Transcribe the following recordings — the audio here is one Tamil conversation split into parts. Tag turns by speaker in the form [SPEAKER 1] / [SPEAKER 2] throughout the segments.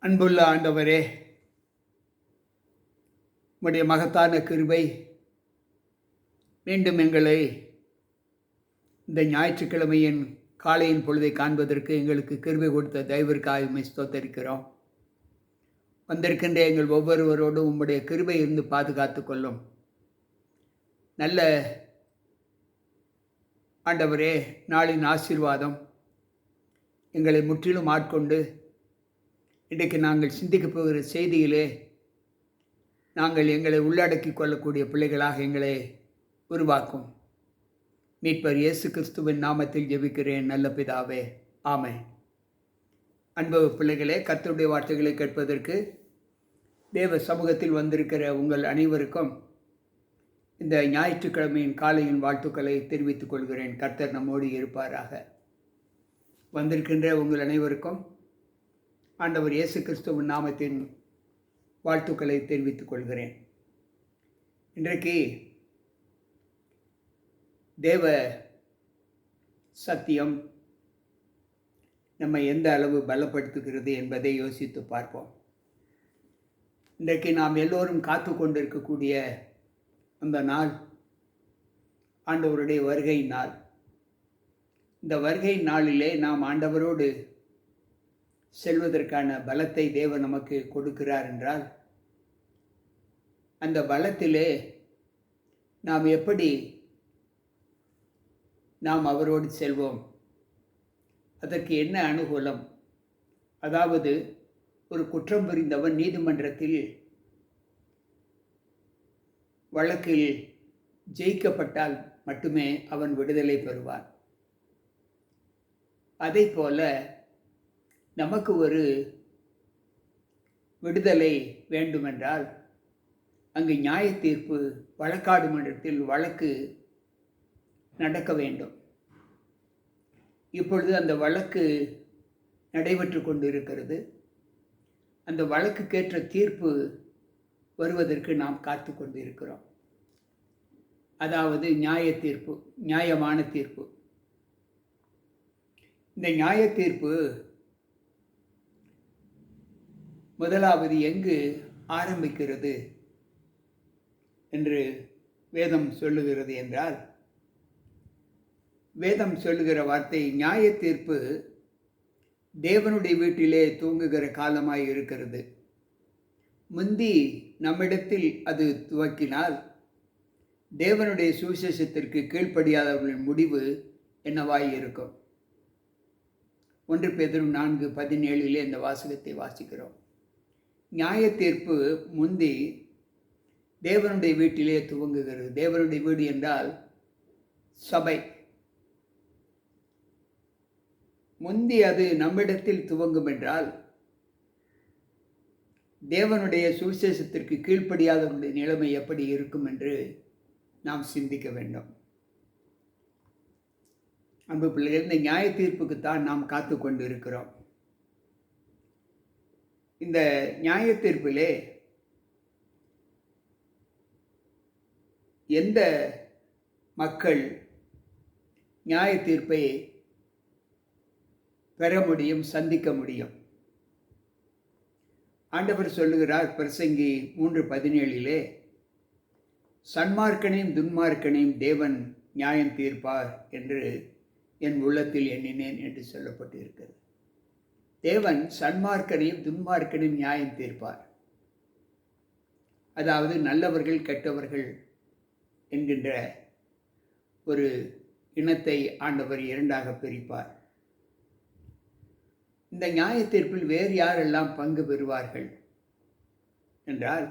[SPEAKER 1] அன்புள்ள ஆண்டவரே, உம்முடைய மகத்தான கிருபை மீண்டும் எங்களை இந்த ஞாயிற்றுக்கிழமையின் காலையின் பொழுதை காண்பதற்கு எங்களுக்கு கிருபை கொடுத்த தயவிற்காக உம்மை ஸ்தோத்தரிக்கிறோம். வந்திருக்கின்ற எங்கள் ஒவ்வொருவரோடும் உம்முடைய கிருபை இருந்து பாதுகாத்து கொள்ளும். நல்ல ஆண்டவரே, நாளின் ஆசீர்வாதம் எங்களை முற்றிலும் ஆட்கொண்டு இன்றைக்கு நாங்கள் சிந்திக்கப் போகிற செய்தியிலே நாங்கள் எங்களை உள்ளடக்கி கொள்ளக்கூடிய பிள்ளைகளாக எங்களை உருவாக்கும். மீட்பர் இயேசு கிறிஸ்துவின் நாமத்தில் ஜெபிக்கிறேன் நல்ல பிதாவே, ஆமென். அன்பு பிள்ளைகளே, கர்த்தருடைய வார்த்தைகளை கேட்பதற்கு தேவ சமூகத்தில் வந்திருக்கிற உங்கள் அனைவருக்கும் இந்த ஞாயிற்றுக்கிழமையின் காலையின் வாழ்த்துக்களை தெரிவித்துக் கொள்கிறேன். கர்த்தர் நம்மோடு இருப்பாராக. வந்திருக்கின்ற உங்கள் அனைவருக்கும் ஆண்டவர் இயேசு கிறிஸ்துவின் நாமத்தின் வாழ்த்துக்களை தெரிவித்துக் கொள்கிறேன். இன்றைக்கு தேவ சத்தியம் நம்மை எந்த அளவு பலப்படுத்துகிறது என்பதை யோசித்து பார்ப்போம். இன்றைக்கு நாம் எல்லோரும் காத்து கொண்டிருக்கக்கூடிய அந்த நாள் ஆண்டவருடைய வருகை நாள். இந்த வருகை நாளிலே நாம் ஆண்டவரோடு செல்வதற்கான பலத்தை தேவன் நமக்கு கொடுக்கிறார் என்றால், அந்த பலத்திலே நாம் எப்படி நாம் அவரோடு செல்வோம், அதற்கு என்ன அனுகூலம்? அதாவது, ஒரு குற்றம் புரிந்தவன் நீதிமன்றத்தில் வழக்கில் ஜெயிக்கப்பட்டால் மட்டுமே அவன் விடுதலை பெறுவான். அதே போல நமக்கு ஒரு விடுதலை வேண்டுமென்றால் அங்கு நியாய தீர்ப்பு வழக்காடு மன்றத்தில் வழக்கு நடக்க வேண்டும். இப்பொழுது அந்த வழக்கு நடைபெற்று கொண்டிருக்கிறது. அந்த வழக்குக்கேற்ற தீர்ப்பு வருவதற்கு நாம் காத்து கொண்டிருக்கிறோம். அதாவது நியாய தீர்ப்பு, நியாயமான தீர்ப்பு. இந்த நியாய தீர்ப்பு முதலாவது எங்கு ஆரம்பிக்கிறது என்று வேதம் சொல்லுகிறது என்றால், வேதம் சொல்லுகிற வார்த்தை நியாய தீர்ப்பு தேவனுடைய வீட்டிலே தூங்குகிற காலமாய் இருக்கிறது. முந்தி நம்மிடத்தில் அது துவக்கினால் தேவனுடைய சுவிசேஷத்திற்கு கீழ்ப்படியாதவர்களின் முடிவு என்னவாய் இருக்கும்? 1 பேதுரு 4:17 இந்த வாசகத்தை வாசிக்கிறோம். நியாய தீர்ப்பு முந்தி தேவனுடைய வீட்டிலே துவங்குகிறது. தேவனுடைய வீடு என்றால் சபை. முந்தி அது நம்மிடத்தில் துவங்கும் என்றால் தேவனுடைய சுவிசேஷத்திற்கு கீழ்ப்படியாதவர்களுடைய நிலைமை எப்படி இருக்கும் என்று நாம் சிந்திக்க வேண்டும். அன்பு பிள்ளைகள், இந்த நியாய தீர்ப்புக்குத்தான் நாம் காத்து கொண்டு இருக்கிறோம். இந்த நியாய தீர்ப்பிலே எந்த மக்கள் நியாய தீர்ப்பை பெற முடியும், சந்திக்க முடியும்? ஆண்டவர் சொல்லுகிறார் பிரசங்கி 3:17, சன்மார்க்கனையும் துன்மார்க்கனையும் தேவன் நியாயம் தீர்ப்பார் என்று என் உள்ளத்தில் எண்ணினேன் என்று சொல்லப்பட்டிருக்கிறது. தேவன் சன்மார்க்கனையும் துன்மார்க்கனையும் நியாயம் தீர்ப்பார். அதாவது நல்லவர்கள் கெட்டவர்கள் என்கின்ற ஒரு இனத்தை ஆண்டவர் இரண்டாக பிரிப்பார். இந்த நியாய தீர்ப்பில் வேறு யாரெல்லாம் பங்கு பெறுவார்கள் என்றால்,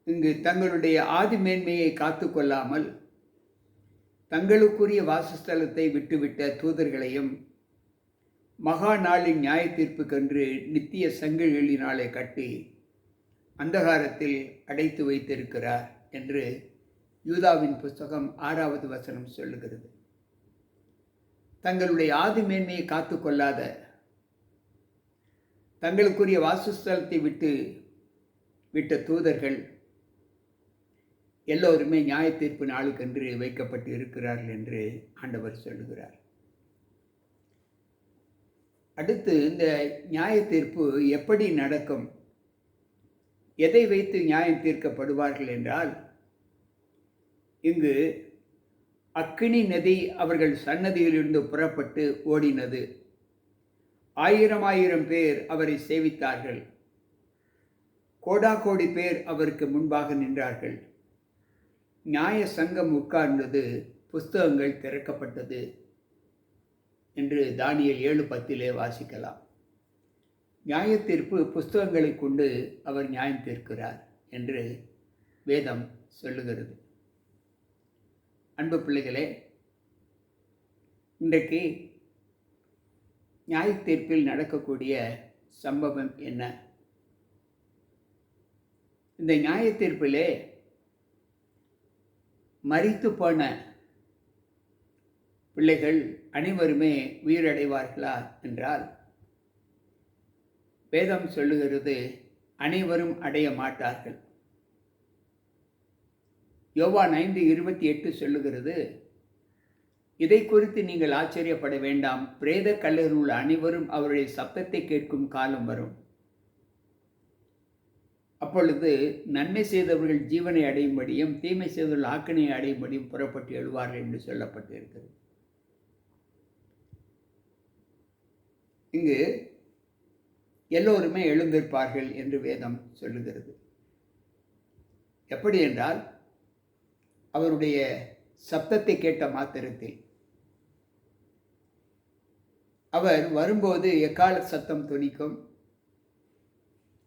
[SPEAKER 1] இங்கு தங்களுடைய ஆதி மேன்மையை காத்து கொள்ளாமல் தங்களுக்குரிய வாசஸ்தலத்தை விட்டுவிட்ட தூதர்களையும் மகா நாளின் நியாய தீர்ப்புக்கென்று நித்திய சங்கிலினாலே கட்டி அந்தகாரத்தில் அடைத்து வைத்திருக்கிறார் என்று யூதாவின் புஸ்தகம் 6வது வசனம் சொல்லுகிறது. தங்களுடைய ஆதி மேன்மையை காத்து கொள்ளாத, தங்களுக்குரிய வாசஸ்தலத்தை விட்ட தூதர்கள் எல்லோருமே நியாய தீர்ப்பு நாளுக்கென்று வைக்கப்பட்டு இருக்கிறார்கள் என்று ஆண்டவர் சொல்லுகிறார். அடுத்து இந்த நியாய தீர்ப்பு எப்படி நடக்கும், எதை வைத்து நியாயம் தீர்க்கப்படுவார்கள் என்றால், இங்கு அக்கினி நதி அவர்கள் சன்னதியிலிருந்து புறப்பட்டு ஓடினது. 1000 பேர் அவரை சேவித்தார்கள். கோடாகோடி பேர் அவருக்கு முன்பாக நின்றார்கள். நியாய சங்கம் உட்கார்ந்தது, புஸ்தகங்கள் திறக்கப்பட்டது என்று தானியேல் 7:10 வாசிக்கலாம். நியாய தீர்ப்பு புஸ்தகங்களை கொண்டு அவர் நியாயம் தீர்க்கிறார் என்று வேதம் சொல்லுகிறது. அன்பு பிள்ளைகளே, இன்றைக்கு நியாய தீர்ப்பில் நடக்கக்கூடிய சம்பவம் என்ன? இந்த நியாய தீர்ப்பிலே மரித்து போன பிள்ளைகள் அனைவருமே உயிரடைவார்களா என்றால், வேதம் சொல்லுகிறது அனைவரும் அடைய மாட்டார்கள். யோவான் 5:28 சொல்லுகிறது, இதை குறித்து நீங்கள் ஆச்சரியப்பட வேண்டாம், பிரேத கல்லறையில் உள்ள அனைவரும் அவருடைய சத்தத்தை கேட்கும் காலம் வரும். அப்பொழுது நன்மை செய்தவர்கள் ஜீவனை அடையும்படியும் தீமை செய்தவர்கள் ஆக்கினையை அடையும்படியும் புறப்பட்டு எழுவார்கள் என்று சொல்லப்பட்டிருக்கிறது. இங்கு எல்லோருமே எழுந்திருப்பார்கள் என்று வேதம் சொல்லுகிறது. எப்படி என்றால், அவருடைய சப்தத்தை கேட்ட மாத்திரத்தில், அவர் வரும்போது எக்கால சத்தம் துணிக்கும்.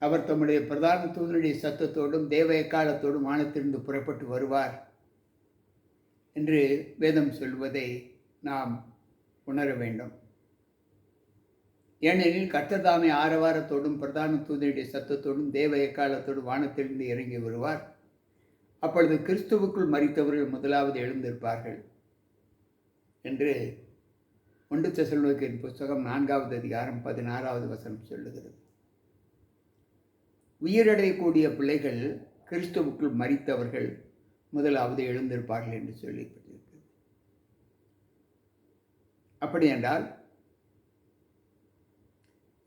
[SPEAKER 1] அவர் தம்முடைய பிரதான தூதனுடைய சத்தத்தோடும் தேவ எக்காலத்தோடும் வானத்திலிருந்து புறப்பட்டு வருவார் என்று வேதம் சொல்வதை நாம் உணர வேண்டும். ஏனெனில் கர்த்தர் தாமே ஆரவாரத்தோடும் பிரதான தூதனுடைய சத்தத்தோடும் தேவ எக்காலத்தோடும் வானத்திலிருந்து இறங்கி வருவார். அப்பொழுது கிறிஸ்துவுக்குள் மரித்தவர்கள் முதலாவது எழுந்திருப்பார்கள் என்று 1 தெசலோனிக்கேயர் புஸ்தகம் 4:16 சொல்லுகிறது. உயிரடையக்கூடிய பிள்ளைகள் கிறிஸ்துவுக்குள் மரித்தவர்கள் முதலாவது எழுந்திருப்பார்கள் என்று சொல்லப்பட்டிருக்கிறது. அப்படி என்றால்,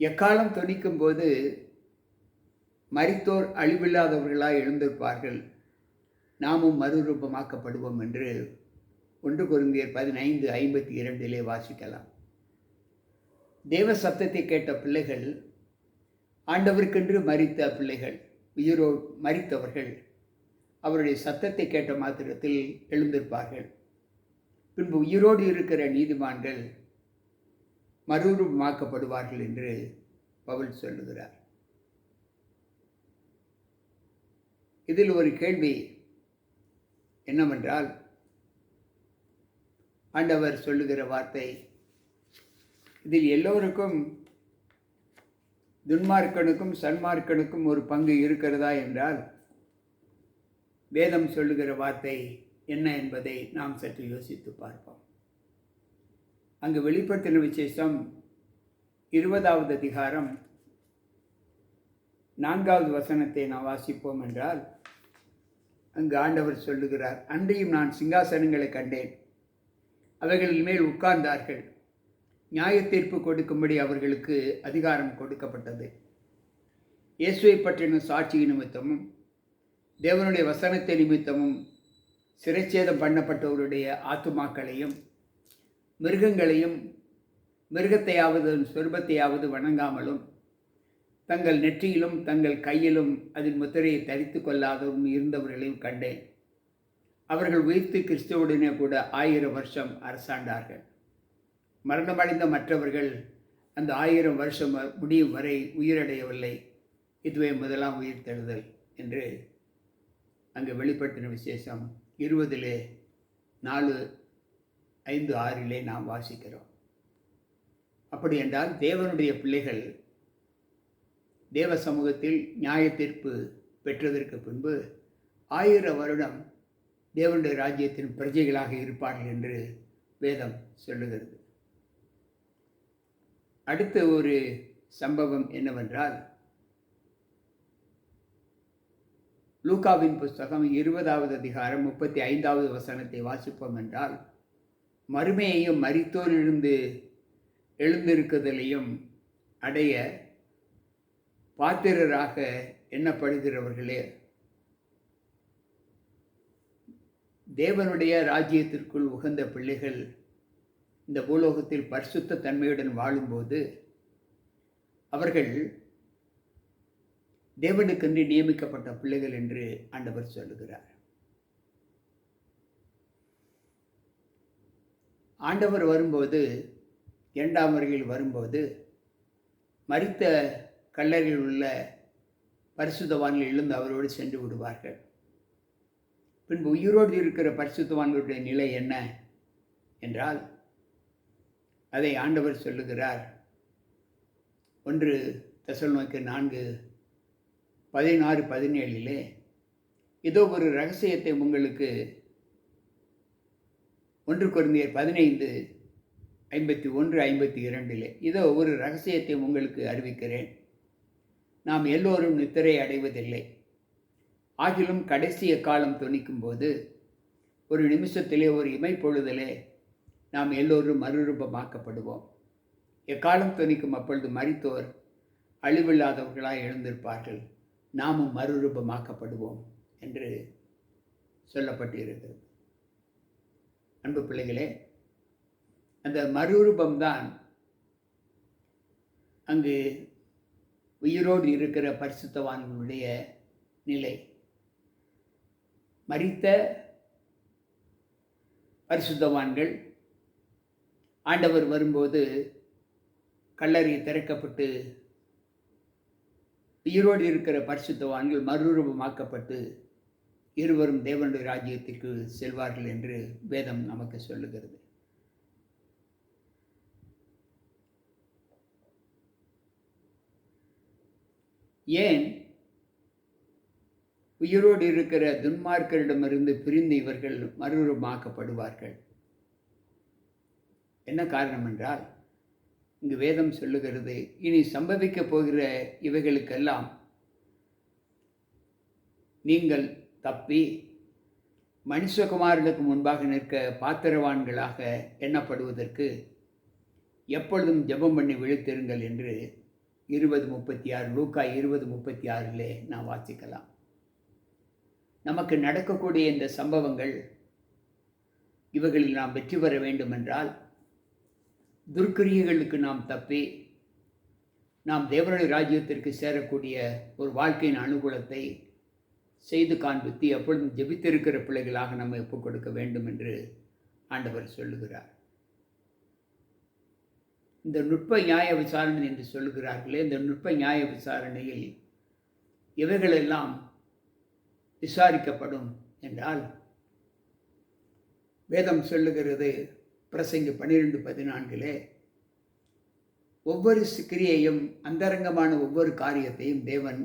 [SPEAKER 1] எக்காலம் தொனிக்கும் போது மரித்தோர் அழிவில்லாதவர்களாய் எழுந்திருப்பார்கள், நாமும் மறுரூபமாக்கப்படுவோம் என்று 1 கொரிந்தியர் 15:52 வாசிக்கலாம். தேவ சத்தத்தை கேட்ட பிள்ளைகள், ஆண்டவருக்கென்று மரித்த பிள்ளைகள், மரித்தவர்கள் அவருடைய சத்தத்தை கேட்ட மாத்திரத்தில் எழுந்திருப்பார்கள். பின்பு உயிரோடு இருக்கிற நீதிமான்கள் மறுரூபமாக்கப்படுவார்கள் என்று பவுல் சொல்லுகிறார். இதில் ஒரு கேள்வி என்னவென்றால், ஆண்டவர் சொல்லுகிற வார்த்தை, இதில் எல்லோருக்கும் துன்மார்க்கனுக்கும் சன்மார்க்கனுக்கும் ஒரு பங்கு இருக்கிறதா என்றால், வேதம் சொல்லுகிற வார்த்தை என்ன என்பதை நாம் சற்று யோசித்து பார்ப்போம். அங்கு வெளிப்படுத்தின விசேஷம் 20வது அதிகாரம் 4வது வசனத்தை நாம் வாசிப்போம் என்றால், அங்கு ஆண்டவர் சொல்லுகிறார், அன்றையும் நான் சிங்காசனங்களை கண்டேன், அவைகளின் மேல் உட்கார்ந்தார்கள், நியாய தீர்ப்பு கொடுக்கும்படி அவர்களுக்கு அதிகாரம் கொடுக்கப்பட்டது. இயேசுவை பற்றின சாட்சி நிமித்தமும் தேவனுடைய வசனத்தை நிமித்தமும் சிறைச்சேதம் பண்ணப்பட்டவருடைய ஆத்துமாக்களையும் மிருகங்களையும் மிருகத்தையாவது சொர்பத்தையாவது வணங்காமலும் தங்கள் நெற்றியிலும் தங்கள் கையிலும் அதன் முத்திரையை தரித்து கொள்ளாதவரும் இருந்தவர்களையும் கண்டேன். அவர்கள் உயிர்த்து கிறிஸ்துவுடனே கூட 1000 வருஷம் அரசாண்டார்கள். மரணமடைந்த மற்றவர்கள் அந்த 1000 வருஷம் முடியும் வரை உயிரடையவில்லை. இதுவே முதலாம் உயிர்த்தெழுதல் என்று அங்கு வெளிப்படுத்தின விசேஷம் 20:4-5-6 நாம் வாசிக்கிறோம். அப்படி என்றால், தேவனுடைய பிள்ளைகள் தேவ சமூகத்தில் நியாய தீர்ப்பு பெற்றதற்கு பின்பு 1000 வருடம் தேவனுடைய ராஜ்யத்தின் பிரஜைகளாக இருப்பார்கள் என்று வேதம் சொல்லுகிறது. அடுத்த ஒரு சம்பவம் என்னவென்றால், லூக்காவின் புஸ்தகம் 20வது அதிகாரம் 35வது வசனத்தை வாசிப்போம் என்றால், மறுமையையும் மரித்தோரிலிருந்து எழுந்திருக்குதலையும் அடைய பாத்திரராக எண்ணப்படுகிறவர்களே தேவனுடைய ராஜ்யத்திற்குள் உகந்த பிள்ளைகள் இந்த பூலோகத்தில் பரிசுத்த தன்மையுடன் வாழும்போது அவர்கள் தேவனுக்கென்று நியமிக்கப்பட்ட பிள்ளைகள் என்று ஆண்டவர் சொல்லுகிறார். ஆண்டவர் வரும்போது, இரண்டாம் வருகையில் வரும்போது, மரித்த கல்லறையில் உள்ள பரிசுத்தவான்கள் எழுந்து அவரோடு சென்று விடுவார்கள். பின்பு உயிரோடு இருக்கிற பரிசுத்தவான்களுடைய நிலை என்ன என்றால், அதை ஆண்டவர் சொல்லுகிறார். 1 தெசலோனிக்கேயர் 4:16-17 இதோ ஒரு ரகசியத்தை உங்களுக்கு 1 கொரிந்தியர் 15:51-52 இதோ ஒரு ரகசியத்தை உங்களுக்கு அறிவிக்கிறேன். நாம் எல்லோரும் நித்திரை அடைவதில்லை. ஆகிலும் கடைசி காலம் தொனிக்கும் போது ஒரு நிமிஷத்திலே, ஒரு இமைப்பொழுதிலே நாம் எல்லோரும் மறுரூபமாக்கப்படுவோம். எக்காலம் தொனிக்கும் அப்பொழுது மரித்தோர் அழிவில்லாதவர்களாய் எழுந்திருப்பார்கள், நாமும் மறுரூபமாக்கப்படுவோம் என்று சொல்லப்பட்டிருக்கிறது. அன்பு பிள்ளைகளே, அந்த மறுரூபம்தான் அங்கு உயிரோடு இருக்கிற பரிசுத்தவான்களுடைய நிலை. மரித்த பரிசுத்தவான்கள் ஆண்டவர் வரும்போது கல்லறை திறக்கப்பட்டு உயிரோடு இருக்கிற பரிசுத்தவான்கள் மறுரூபமாக்கப்பட்டு இருவரும் தேவனுடைய ராஜ்யத்திற்கு செல்வார்கள் என்று வேதம் நமக்கு சொல்லுகிறது. ஏன் உயிரோடு இருக்கிற துன்மார்க்கரிடமிருந்து பிரிந்து இவர்கள் மறுரூபமாக்கப்படுவார்கள்? என்ன காரணம் என்றால், இங்கு வேதம் சொல்லுகிறது, இனி சம்பவிக்கப் போகிற இவைகளுக்கெல்லாம் நீங்கள் தப்பி மனுஷகுமாரனுக்கு முன்பாக நிற்க பாத்திரவான்களாக எண்ணப்படுவதற்கு எப்பொழுதும் ஜெபம் பண்ணி விழித்திருங்கள் என்று 20:36 லூக்கா 20:36 நாம் வாசிக்கலாம். நமக்கு நடக்கக்கூடிய இந்த சம்பவங்கள், இவைகளில் நாம் வெற்றி பெற வேண்டுமென்றால் துர்க்கிரியைகளுக்கு நாம் தப்பி நாம் தேவனுடைய ராஜ்யத்திற்கு சேரக்கூடிய ஒரு வாழ்க்கையின் அனுகூலத்தை செய்து காண்பித்து எப்பொழுதும் ஜெபித்திருக்கிற பிள்ளைகளாக நம்ம ஒப்புக் கொடுக்க வேண்டும் என்று ஆண்டவர் சொல்லுகிறார். இந்த நுட்ப நியாய விசாரணை என்று சொல்லுகிறார்களே, இந்த நுட்ப நியாய விசாரணையில் இவைகளெல்லாம் விசாரிக்கப்படும் என்றால், வேதம் சொல்லுகிறது பிரசங்கி 12:14 ஒவ்வொரு கிரியையும் அந்தரங்கமான ஒவ்வொரு காரியத்தையும் தேவன்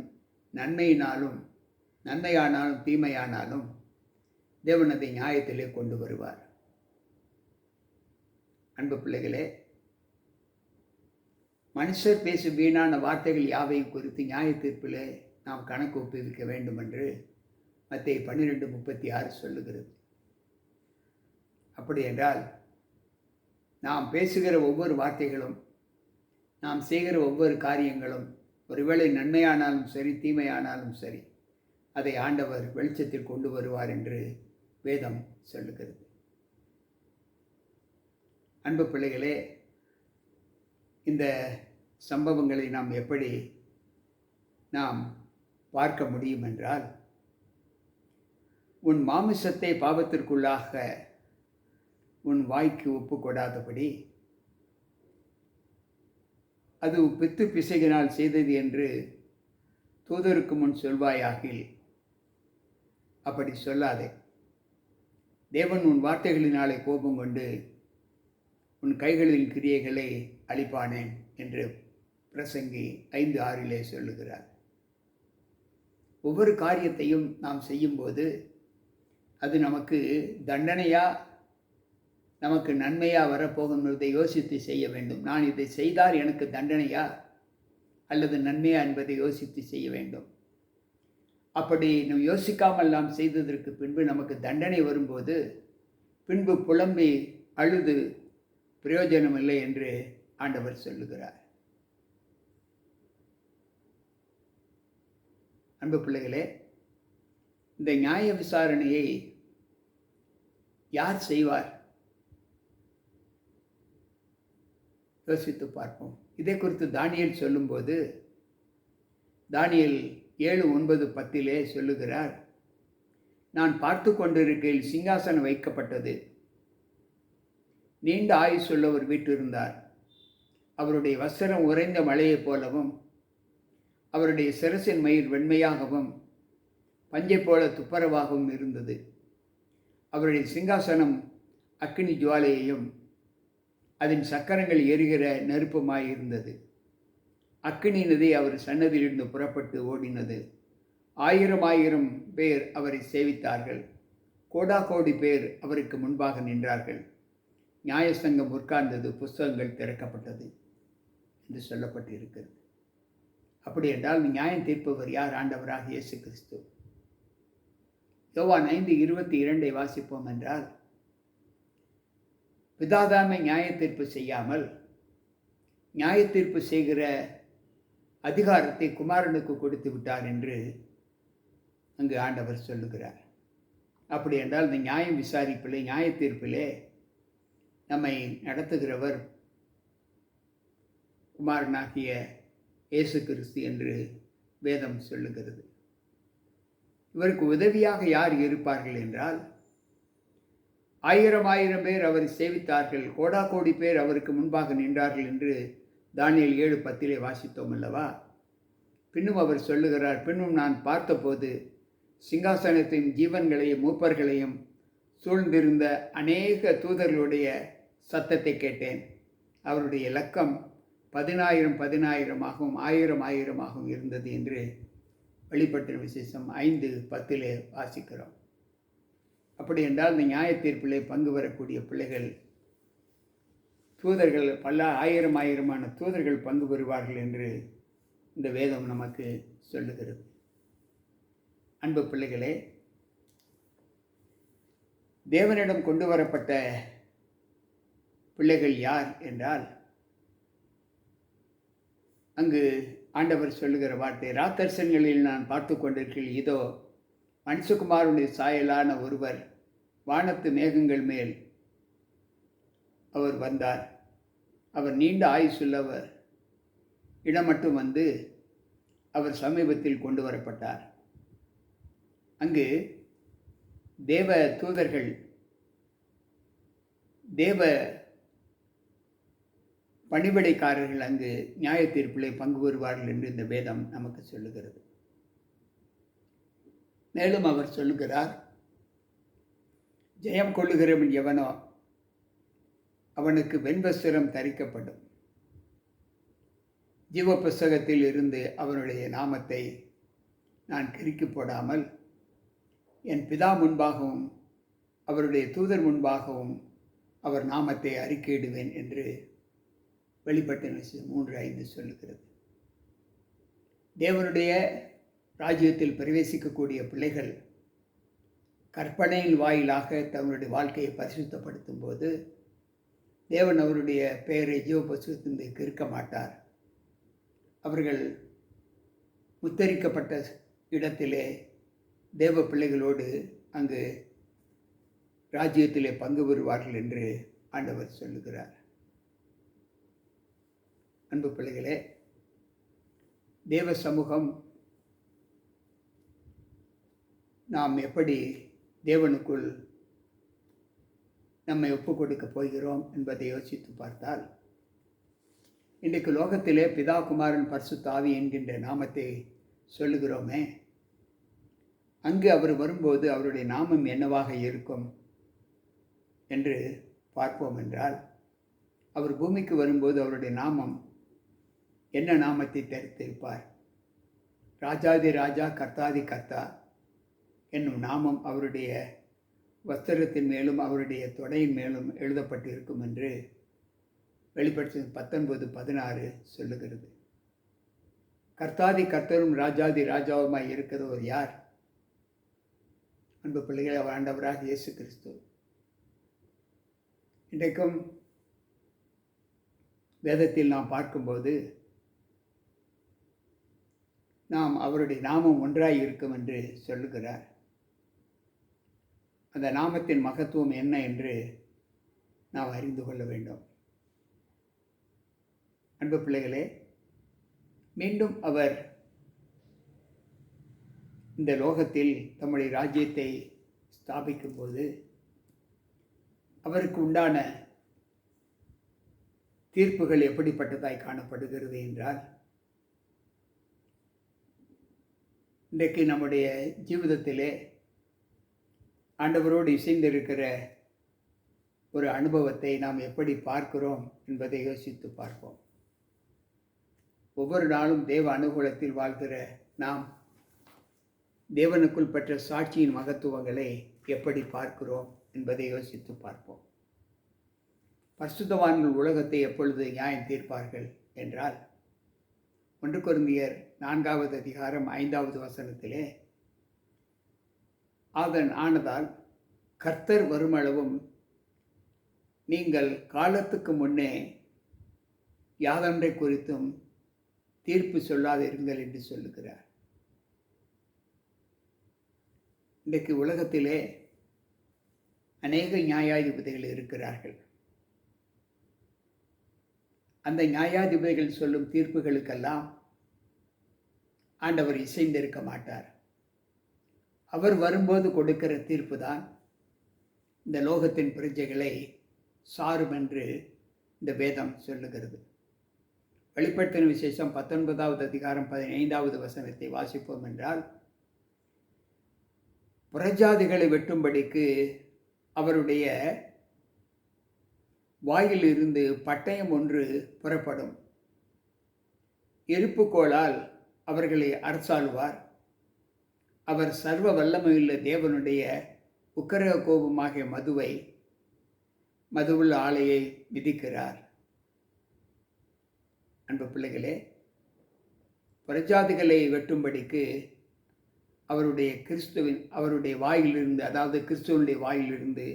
[SPEAKER 1] நன்மையானாலும் தீமையானாலும் தேவன் அதை நியாயத்திலே கொண்டு வருவார். அன்பு பிள்ளைகளே, மனுஷர் பேசும் வீணான வார்த்தைகள் யாவையும் குறித்து நியாய தீர்ப்பிலே நாம் கணக்கு ஒப்புவிக்க வேண்டும் என்று மத்தேயு 12:36 சொல்லுகிறது. அப்படி என்றால் நாம் பேசுகிற ஒவ்வொரு வார்த்தைகளும், நாம் செய்கிற ஒவ்வொரு காரியங்களும், ஒருவேளை நன்மையானாலும் சரி தீமையானாலும் சரி, அதை ஆண்டவர் வெளிச்சத்தில் கொண்டு வருவார் என்று வேதம் சொல்லுகிறது. அன்பு பிள்ளைகளே, இந்த சம்பவங்களை நாம் எப்படி நாம் பார்க்க முடியும் என்றால், உன் மாமிசத்தை பாவத்திற்குள்ளாக உன் வாய்க்கு ஒப்பு கொடாதபடி அது பித்து பிசைகினால் செய்தது என்று தூதருக்கு முன் சொல்வாயாகில் அப்படி சொல்லாதே. தேவன் உன் வார்த்தைகளினாலே கோபம் கொண்டு உன் கைகளின் கிரியைகளை அழிப்பானேன் என்று பிரசங்கி 5:6 சொல்லுகிறார். ஒவ்வொரு காரியத்தையும் நாம் செய்யும்போது அது நமக்கு தண்டனையா நமக்கு நன்மையா வரப்போகும் என்பதை யோசித்து செய்ய வேண்டும். நான் இதை செய்தால் எனக்கு தண்டனையா அல்லது நன்மையா என்பதை யோசித்து செய்ய வேண்டும். அப்படி நாம் யோசிக்காமல் நாம் செய்ததற்கு பின்பு நமக்கு தண்டனை வரும்போது பின்பு புலம்பி அழுது பிரயோஜனம் இல்லை என்று ஆண்டவர் சொல்லுகிறார். அன்பு பிள்ளைகளே, இந்த நியாய விசாரணையை யார் செய்வார்? யோசித்து பார்ப்போம். இதை குறித்து தானியேல் சொல்லும்போது, தானியேல் 7:9-10 சொல்லுகிறார், நான் பார்த்து கொண்டிருக்கையில் சிங்காசனம் வைக்கப்பட்டது. நீண்ட ஆயுசுள்ளவர் வீற்றிருந்தார். அவருடைய வஸ்திரம் உறைந்த மழையைப் போலவும், அவருடைய சிரசின் மயிர் வெண்மையாகவும், பஞ்சை போல துப்பரவாகவும் இருந்தது. அவருடைய சிங்காசனம் அக்கினி ஜுவாலையையும் அதன் சக்கரங்கள் எரிகிற நெருப்புமாயிருந்தது. அக்கினி நதி அவர் சன்னதியிலிருந்து புறப்பட்டு ஓடினது. 1000 பேர் அவரை சேவித்தார்கள். கோடாகோடி பேர் அவருக்கு முன்பாக நின்றார்கள். நியாயசங்கம் உட்கார்ந்தது, புஸ்தகங்கள் திறக்கப்பட்டது என்று சொல்லப்பட்டிருக்கிறது. அப்படி என்றால் நியாயம் தீர்ப்பவர் யார்? ஆண்டவராக இயேசு கிறிஸ்து. யோவான் 5:22 வாசிப்போம் என்றால், பிதாதாமை நியாய தீர்ப்பு செய்யாமல் நியாய தீர்ப்பு செய்கிற அதிகாரத்தை குமாரனுக்கு கொடுத்து விட்டார் என்று அங்கு ஆண்டவர் சொல்லுகிறார். அப்படி என்றால் இந்த நியாயம் விசாரிப்பிலே, நியாய தீர்ப்பிலே நம்மை நடத்துகிறவர் குமாரனாகிய இயேசு கிறிஸ்து என்று வேதம் சொல்லுகிறது. இவருக்கு உதவியாக யார் இருப்பார்கள் என்றால், 1000 பேர் அவரை சேவித்தார்கள், கோடாகோடி பேர் அவருக்கு முன்பாக நின்றார்கள் என்று தானியேல் 7:10 வாசித்தோம் அல்லவா? பின்னும் அவர் சொல்லுகிறார், பின்னும் நான் பார்த்தபோது சிங்காசனத்தின் ஜீவன்களையும் மூப்பர்களையும் சூழ்ந்திருந்த அநேக தூதர்களுடைய சத்தத்தை கேட்டேன். அவருடைய இலக்கம் 10,000 10,000 இருந்தது என்று வெளிப்பட்ட விசேஷம் 5:10 வாசிக்கிறோம். அப்படி என்றால் இந்த நியாய தீர்ப்பிலே பங்கு பெறக்கூடிய பிள்ளைகள், தூதர்கள், பல ஆயிரமான தூதர்கள் பங்கு பெறுவார்கள் என்று இந்த வேதம் நமக்கு சொல்லுகிறது. அன்பு பிள்ளைகளே, தேவனிடம் கொண்டு வரப்பட்ட பிள்ளைகள் யார் என்றால், அங்கு ஆண்டவர் சொல்லுகிற வார்த்தை, ராத்தர்சன்களில் நான் பார்த்து கொண்டிருக்கிறேன், இதோ மனுஷகுமாரனுடைய சாயலான ஒருவர் வானத்து மேகங்கள் மேல் அவர் வந்தார். அவர் நீண்ட ஆயுசுள்ளவர். இடம் மட்டும் வந்து அவர் சமீபத்தில் கொண்டு வரப்பட்டார். அங்கு தேவ தூதர்கள், தேவ பணிபடைக்காரர்கள் அங்கு நியாய தீர்ப்பிலே பங்கு பெறுவார்கள் என்று இந்த வேதம் நமக்கு சொல்லுகிறது. மேலும் அவர் சொல்லுகிறார், ஜெயம் கொள்ளுகிறவன் எவனோ அவனுக்கு வெண்வஸ்திரம் தரிக்கப்படும். ஜீவ புஸ்தகத்தில் இருந்து அவனுடைய நாமத்தை நான் கிறுக்கி போடாமல் என் பிதா முன்பாகவும் அவருடைய தூதர் முன்பாகவும் அவர் நாமத்தை அறிக்கையிடுவேன் என்று வெளிப்பட்ட 3:5 சொல்லுகிறது. தேவனுடைய ராஜ்யத்தில் பிரவேசிக்கக்கூடிய பிள்ளைகள் கற்பனையின் வாயிலாக தங்களுடைய வாழ்க்கையை பரிசுத்தப்படுத்தும் போது தேவன் அவருடைய பெயரை ஜீவ புஸ்தகத்திலிருந்து கிறுக்க மாட்டார். அவர்கள் முத்தரிக்கப்பட்ட இடத்திலே தேவ பிள்ளைகளோடு அங்கு ராஜ்யத்திலே பங்கு பெறுவார்கள் என்று ஆண்டவர் சொல்லுகிறார். அன்பு பிள்ளைகளே, தேவ சமூகம் நாம் எப்படி தேவனுக்குள் நம்மை ஒப்புக் கொடுக்கப் போகிறோம் என்பதை யோசித்து பார்த்தால், இன்றைக்கு லோகத்திலே பிதா, குமாரன், பரிசுத்த ஆவி என்கின்ற நாமத்தை சொல்லுகிறோமே, அங்கு அவர் வரும்போது அவருடைய நாமம் என்னவாக இருக்கும் என்று பார்ப்போம் என்றால், அவர் பூமிக்கு வரும்போது அவருடைய நாமம் என்ன நாமத்தை தரித்திருப்பார்? ராஜாதி ராஜா, கர்த்தாதி கர்த்தா என்னும் நாமம் அவருடைய வஸ்திரத்தின் மேலும் அவருடைய தொடையின் மேலும் எழுதப்பட்டிருக்கும் என்று வெளிப்படுத்தி 19:16 சொல்லுகிறது. கர்த்தாதி கர்த்தரும் ராஜாதி ராஜாவுமாய் இருக்கிறவர் யார்? அன்பு பிள்ளைகளை, அவர் ஆண்டவராக இயேசு கிறிஸ்து. இன்றைக்கும் வேதத்தில் நாம் பார்க்கும்போது நாம் அவருடைய நாமம் ஒன்றாய் இருக்கும் என்று சொல்லுகிறார். அந்த நாமத்தின் மகத்துவம் என்ன என்று நாம் அறிந்து கொள்ள வேண்டும். அன்பு பிள்ளைகளே, மீண்டும் அவர் இந்த லோகத்தில் தம்முடைய ராஜ்யத்தை ஸ்தாபிக்கும் போது அவருக்கு உண்டான தீர்ப்புகள் எப்படிப்பட்டதாய் காணப்படுகிறது என்றால், இன்றைக்கு நம்முடைய ஜீவிதத்திலே ஆண்டவரோடு இசைந்திருக்கிற ஒரு அனுபவத்தை நாம் எப்படி பார்க்கிறோம் என்பதை யோசித்து பார்ப்போம். ஒவ்வொரு நாளும் தேவ அனுகூலத்தில் வாழ்கிற நாம் தேவனுக்குள் பெற்ற சாட்சியின் மகத்துவங்களை எப்படி பார்க்கிறோம் என்பதை யோசித்து பார்ப்போம். பரிசுத்தவான்கள் உலகத்தை எப்பொழுது நியாயம் தீர்ப்பார்கள் என்றால், 1 கொரிந்தியர் 4வது அதிகாரம் 5வது வசனத்திலே, ஆனதால் கர்த்தர் வருமளவும் நீங்கள் காலத்துக்கு முன்னே யாதொன்றை குறித்தும் தீர்ப்பு சொல்லாதிருங்கள் என்று சொல்லுகிறார். இன்றைக்கு உலகத்திலே அநேக நியாயாதிபதிகள் இருக்கிறார்கள். அந்த நியாயாதிபதிகள் சொல்லும் தீர்ப்புகளுக்கெல்லாம் ஆண்டவர் இசைந்திருக்க மாட்டார். அவர் வரும்போது கொடுக்கிற தீர்ப்பு தான் இந்த லோகத்தின் பிரஜைகளை சாரும் என்று இந்த வேதம் சொல்லுகிறது. வெளிப்படுத்தின விசேஷம் 19வது அதிகாரம் 15வது வசனத்தை வாசிப்போம் என்றால், புறஜாதிகளை வெட்டும்படிக்கு அவருடைய வாயிலிருந்து பட்டயம் ஒன்று புறப்படும், எரிப்புக்கோளால் அவர்களை அரசாளுவார். அவர் சர்வ வல்லமையுள்ள தேவனுடைய உக்கிர கோபமாகிய மதுவுள்ள ஆலையை மிதிக்கிறார். அன்பு பிள்ளைகளே, புறஜாதிகளை வெட்டும்படிக்கு அவருடைய வாயிலிருந்து, அதாவது கிறிஸ்துவனுடைய வாயிலிருந்து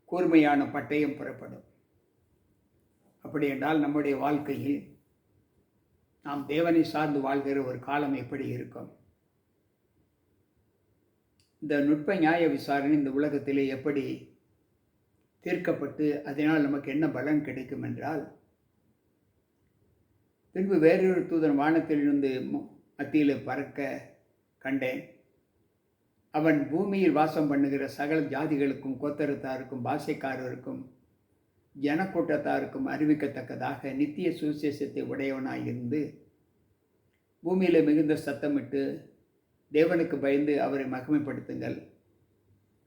[SPEAKER 1] கூர்மையான பட்டயம் புறப்படும். அப்படி என்றால் நம்முடைய வாழ்க்கையில் நாம் தேவனை சார்ந்து வாழ்கிற ஒரு காலம் எப்படி இருக்கும்? இந்த நுட்ப நியாய விசாரணை இந்த உலகத்திலே எப்படி தீர்க்கப்பட்டு அதனால் நமக்கு என்ன பலன் கிடைக்கும் என்றால், பின்பு வேறொரு தூதன் வானத்திலிருந்து மத்தியில் பறக்க கண்டேன். அவன் பூமியில் வாசம் பண்ணுகிற சகல ஜாதிகளுக்கும், கோத்திரத்தாருக்கும், பாஷைக்காரருக்கும், ஜனக்கூட்டத்தாருக்கும் அறிவிக்கத்தக்கதாக நித்திய சுவிசேஷத்தை உடையவனாயிருந்து பூமியில் மிகுந்த சத்தமிட்டு தேவனுக்கு பயந்து அவரை மகிமைப்படுத்துங்கள்,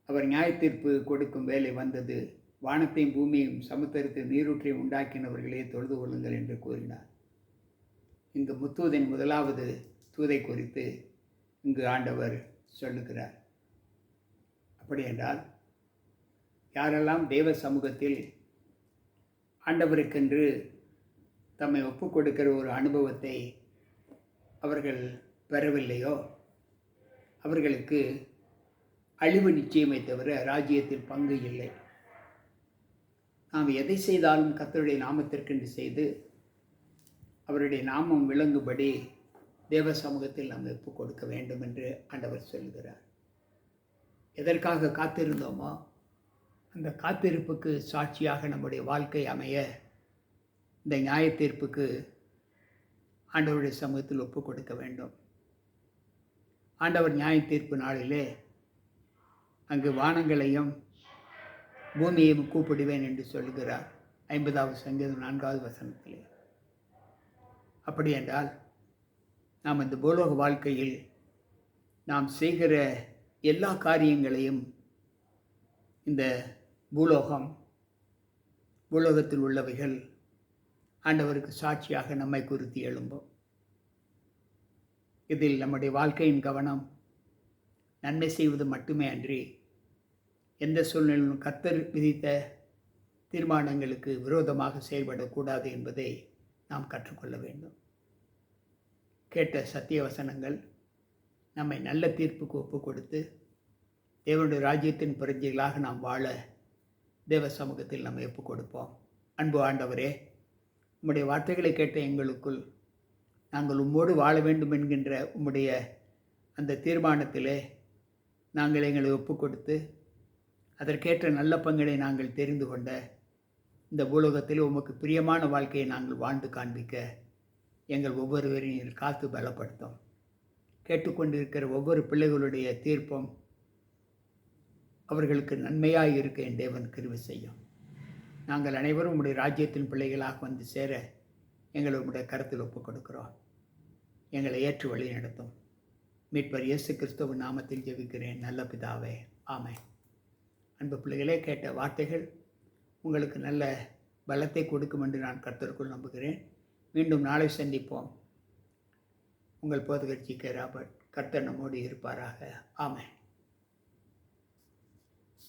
[SPEAKER 1] அவர் நியாயத்தீர்ப்பு கொடுக்கும் வேலை வந்தது, வானத்தையும் பூமியையும் சமுத்திரத்தை நீரூற்றையும் உண்டாக்கினவர்களே தொழுது கொள்ளுங்கள் என்று கூறினார். இங்கு முத்தூதின் முதலாவது தூதை குறித்து இங்கு ஆண்டவர் சொல்லுகிறார். அப்படி என்றால், யாரெல்லாம் தேவ சமூகத்தில் ஆண்டவருக்கென்று தம்மை ஒப்புக் கொடுக்கிற ஒரு அனுபவத்தை அவர்கள் பெறவில்லையோ அவர்களுக்கு அழிவு நிச்சயமை தவிர ராஜ்யத்தில் பங்கு இல்லை. நாம் எதை செய்தாலும் கர்த்தருடைய நாமத்திற்கென்று செய்து அவருடைய நாமம் விளங்கும்படி தேவ சமூகத்தில் நாம் ஒப்புக் கொடுக்க வேண்டும் என்று ஆண்டவர் சொல்கிறார். எதற்காக காத்திருந்தோமோ அந்த காத்திருப்புக்கு சாட்சியாக நம்முடைய வாழ்க்கை அமைய இந்த நியாயத்தீர்ப்புக்கு ஆண்டவருடைய சமூகத்தில் ஒப்புக் கொடுக்க வேண்டும். ஆண்டவர் நியாயத்தீர்ப்பு நாளிலே அங்கு வானங்களையும் பூமியையும் கூப்பிடுவேன் என்று சொல்கிறார் 50வது சங்கீதம் 4வது வசனத்திலே. அப்படி என்றால் நாம் இந்த பூலோக வாழ்க்கையில் நாம் செய்கிற எல்லா காரியங்களையும் இந்த பூலோகத்தில் உள்ளவைகள் ஆண்டவருக்கு சாட்சியாக நம்மை குறித்து எழும்பும். இதில் நம்முடைய வாழ்க்கையின் கவனம் நன்மை செய்வது மட்டுமே அன்றி எந்த சூழ்நிலையிலும் கர்த்தர் விதித்த தீர்மானங்களுக்கு விரோதமாக செயல்படக்கூடாது என்பதை நாம் கற்றுக்கொள்ள வேண்டும். கேட்ட சத்திய வசனங்கள் நம்மை நல்ல தீர்ப்புக்கு ஒப்புக் கொடுத்து தேவனுடைய ராஜ்யத்தின் பிரஜைகளாக நாம் வாழ தேவ சமூகத்தில் நம்ம ஒப்புக் கொடுப்போம். அன்பு ஆண்டவரே, உம்முடைய வார்த்தைகளை கேட்ட எங்களுக்குள் நாங்கள் உம்மோடு வாழ வேண்டும் என்கின்ற உம்முடைய அந்த தீர்மானத்திலே நாங்கள் எங்களை ஒப்பு கொடுத்து அதற்கேற்ற நல்ல பங்களை நாங்கள் தெரிந்து கொண்ட இந்த பூலோகத்தில் உமக்கு பிரியமான வாழ்க்கையை நாங்கள் வாழ்ந்து காண்பிக்க எங்கள் ஒவ்வொருவரையும் காத்து பலப்படுத்தும். கேட்டுக்கொண்டிருக்கிற ஒவ்வொரு பிள்ளைகளுடைய தீர்ப்பும் அவர்களுக்கு நன்மையாக இருக்க என் தேவன் கிருபை செய்யும். நாங்கள் அனைவரும் உம்முடைய ராஜ்யத்தின் பிள்ளைகளாக வந்து சேர எங்களை உம்முடைய கருத்தில் ஒப்புக் கொடுக்கிறோம். எங்களை ஏற்று வழி நடத்தும். மீட்பர் இயேசு கிறிஸ்துவின் நாமத்தில் ஜெபிக்கிறேன் நல்ல பிதாவே, ஆமென். அன்பு பிள்ளைகளே, கேட்ட வார்த்தைகள் உங்களுக்கு நல்ல பலத்தை கொடுக்கும் என்று நான் கர்த்தருக்குள் நம்புகிறேன். மீண்டும் நாளை சந்திப்போம். உங்கள் போதகர் ஜி.கே. ராபர்ட். கர்த்தர் நம்மோடு இருப்பாராக. ஆமென்.